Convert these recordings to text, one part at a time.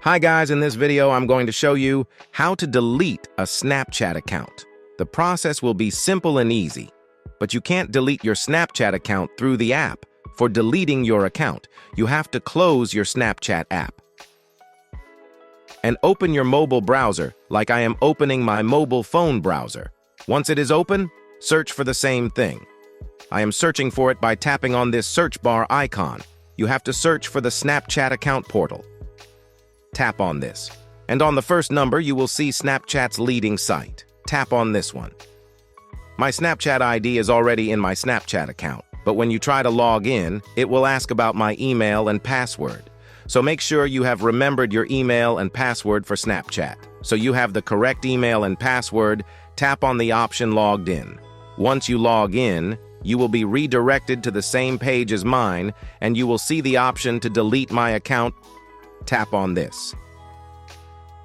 Hi guys, in this video I'm going to show you how to delete a Snapchat account. The process will be simple and easy, but you can't delete your Snapchat account through the app. For deleting your account, you have to close your Snapchat app and open your mobile browser like I am opening my mobile phone browser. Once it is open, search for the same thing. I am searching for it by tapping on this search bar icon. You have to search for the Snapchat account portal. Tap on this, and on the first number you will see Snapchat's leading site. Tap on this one. My Snapchat ID is already in my Snapchat account, but when you try to log in, it will ask about my email and password. So make sure you have remembered your email and password for Snapchat. So you have the correct email and password, tap on the option Logged In. Once you log in, you will be redirected to the same page as mine, and you will see the option to delete my account. Tap on this.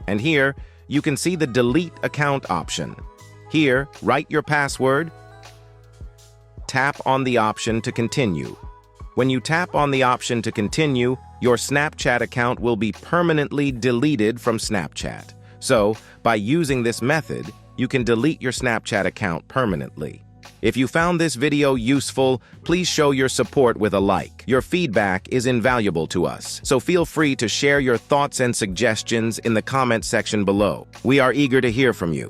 And here, you can see the Delete Account option. Here, write your password. Tap on the option to continue. When you tap on the option to continue, your Snapchat account will be permanently deleted from Snapchat. So, by using this method, you can delete your Snapchat account permanently. If you found this video useful, please show your support with a like. Your feedback is invaluable to us, so feel free to share your thoughts and suggestions in the comment section below. We are eager to hear from you.